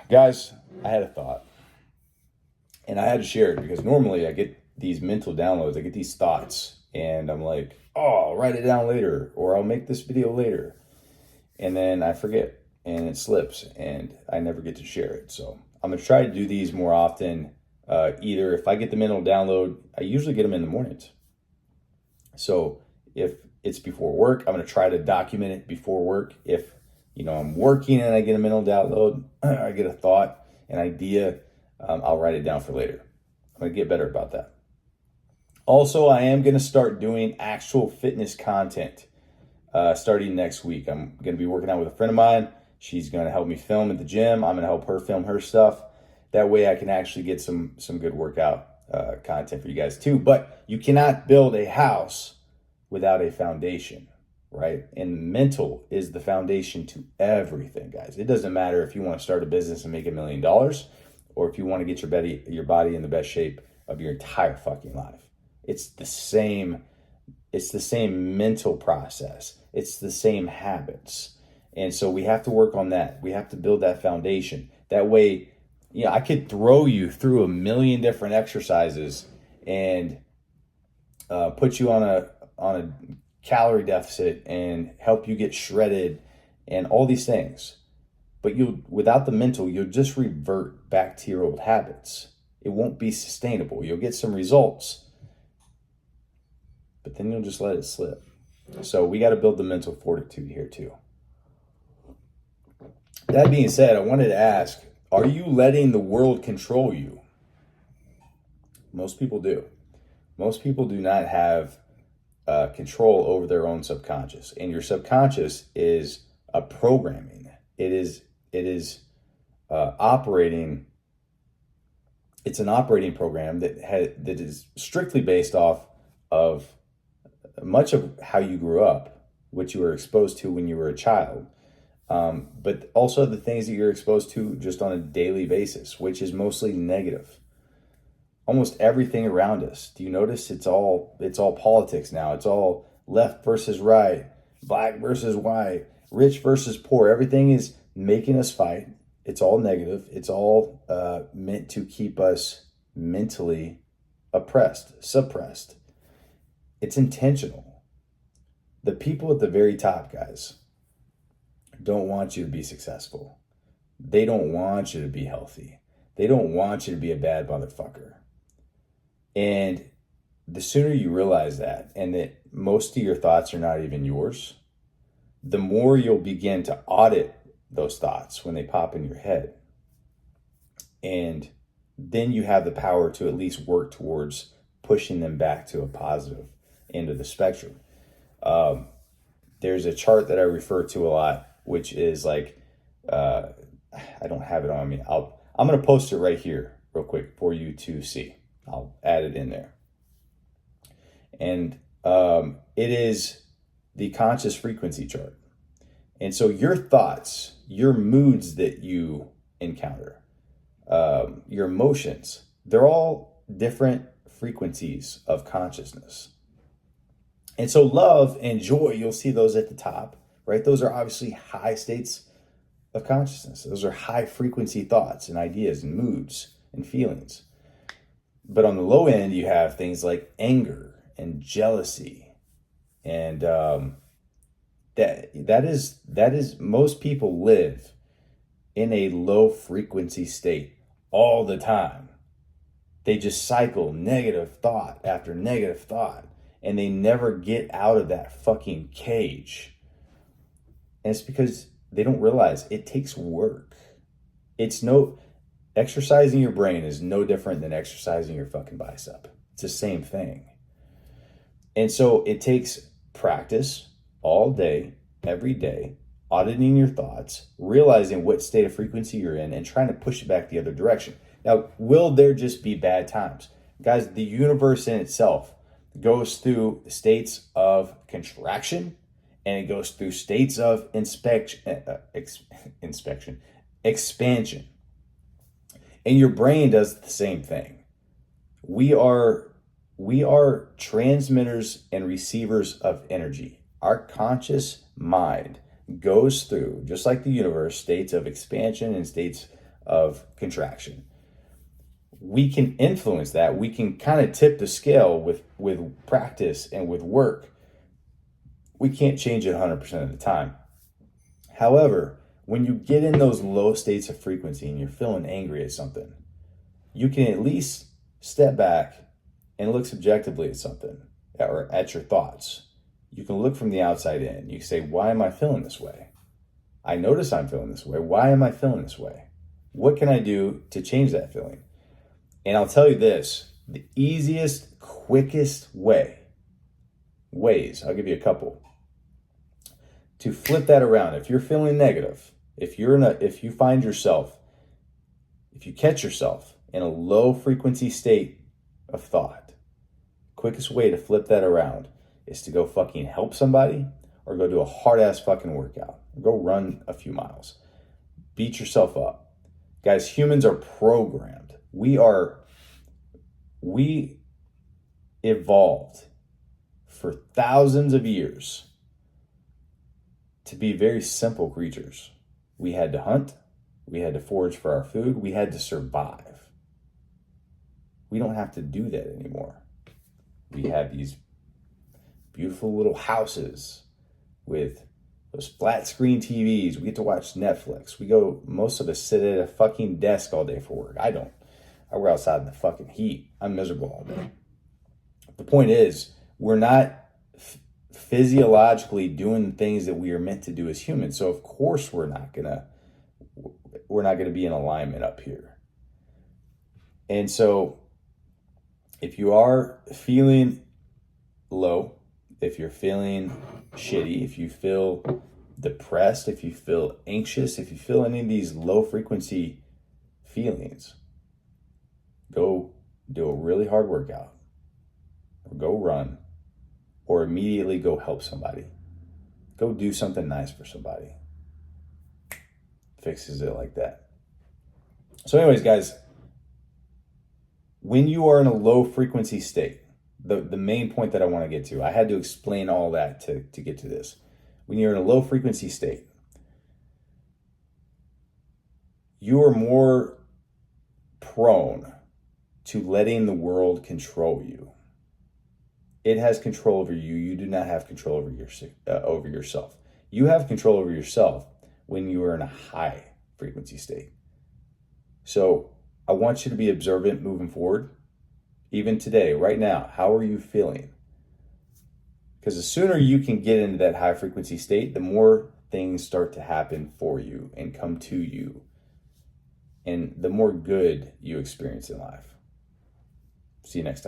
Guys, I had a thought and I had to share it because normally I get these mental downloads, I get these thoughts, and I'm like, oh, I'll write it down later, or I'll make this video later. And then I forget and it slips and I never get to share it. So I'm going to try to do these more often. Either if I get the mental download, I usually get them in the mornings. So if it's before work, I'm going to try to document it before work. If I'm working and I get a mental download, I get a thought, an idea, I'll write it down for later. I'm going to get better about that. Also, I am going to start doing actual fitness content starting next week. I'm going to be working out with a friend of mine. She's going to help me film at the gym. I'm going to help her film her stuff. That way I can actually get some good workout content for you guys too. But you cannot build a house without a foundation, right? And mental is the foundation to everything, guys. It doesn't matter if you want to start a business and make $1 million, or if you want to get your body in the best shape of your entire fucking life. It's the same mental process. It's the same habits. And so we have to work on that. We have to build that foundation. That way, I could throw you through 1 million different exercises and put you on a calorie deficit and help you get shredded and all these things. But without the mental, you'll just revert back to your old habits. It won't be sustainable. You'll get some results, but then you'll just let it slip. So we got to build the mental fortitude here too. That being said, I wanted to ask, are you letting the world control you? Most people do. Most people do not have control over their own subconscious. And your subconscious is a programming. It is operating. It's an operating program that is strictly based off of much of how you grew up, what you were exposed to when you were a child, but also the things that you're exposed to just on a daily basis, which is mostly negative. Almost everything around us. Do you notice it's all politics now? It's all left versus right, black versus white, rich versus poor. Everything is making us fight. It's all negative. It's all meant to keep us mentally oppressed, suppressed. It's intentional. The people at the very top, guys, don't want you to be successful. They don't want you to be healthy. They don't want you to be a bad motherfucker. And the sooner you realize that, and that most of your thoughts are not even yours, the more you'll begin to audit those thoughts when they pop in your head. And then you have the power to at least work towards pushing them back to a positive end of the spectrum. There's a chart that I refer to a lot, which is like, I don't have it on me. I'm going to post it right here real quick for you to see. I'll add it in there. And it is the conscious frequency chart. And so your thoughts, your moods that you encounter, your emotions, they're all different frequencies of consciousness. And so love and joy, you'll see those at the top, right? Those are obviously high states of consciousness. Those are high frequency thoughts and ideas and moods and feelings. But on the low end, you have things like anger and jealousy. And that is most people live in a low frequency state all the time. They just cycle negative thought after negative thought, and they never get out of that fucking cage. And it's because they don't realize it takes work. Exercising your brain is no different than exercising your fucking bicep. It's the same thing. And so it takes practice all day, every day, auditing your thoughts, realizing what state of frequency you're in, and trying to push it back the other direction. Now, will there just be bad times? Guys, the universe in itself goes through states of contraction, and it goes through states of expansion. And your brain does the same thing. We are transmitters and receivers of energy. Our conscious mind goes through, just like the universe, states of expansion and states of contraction. We can influence that. We can kind of tip the scale with practice and with work. We can't change it 100% of the time. However, when you get in those low states of frequency and you're feeling angry at something, you can at least step back and look subjectively at something or at your thoughts. You can look from the outside in. You can say, why am I feeling this way? I notice I'm feeling this way. Why am I feeling this way? What can I do to change that feeling? And I'll tell you this, the easiest, quickest ways, I'll give you a couple, to flip that around. If you're feeling negative, if you catch yourself in a low frequency state of thought, quickest way to flip that around is to go fucking help somebody or go do a hard ass fucking workout. Go run a few miles. Beat yourself up. Guys, humans are programmed. We evolved for thousands of years to be very simple creatures. We had to hunt. We had to forage for our food. We had to survive. We don't have to do that anymore. We have these beautiful little houses with those flat screen TVs. We get to watch Netflix. Most of us sit at a fucking desk all day for work. I don't. I work outside in the fucking heat. I'm miserable all day. The point is, we're not physiologically doing things that we are meant to do as humans. So of course we're not gonna be in alignment up here. And so if you are feeling low, if you're feeling shitty, if you feel depressed, if you feel anxious, if you feel any of these low frequency feelings, go do a really hard workout, or go run, or immediately go help somebody. Go do something nice for somebody. Fixes it like that. So anyways, guys, when you are in a low frequency state, the main point that I want to get to, I had to explain all that to get to this. When you're in a low frequency state, you are more prone to letting the world control you. It has control over you. You do not have control over yourself. You have control over yourself when you are in a high frequency state. So I want you to be observant moving forward. Even today, right now, how are you feeling? Because the sooner you can get into that high frequency state, the more things start to happen for you and come to you. And the more good you experience in life. See you next time.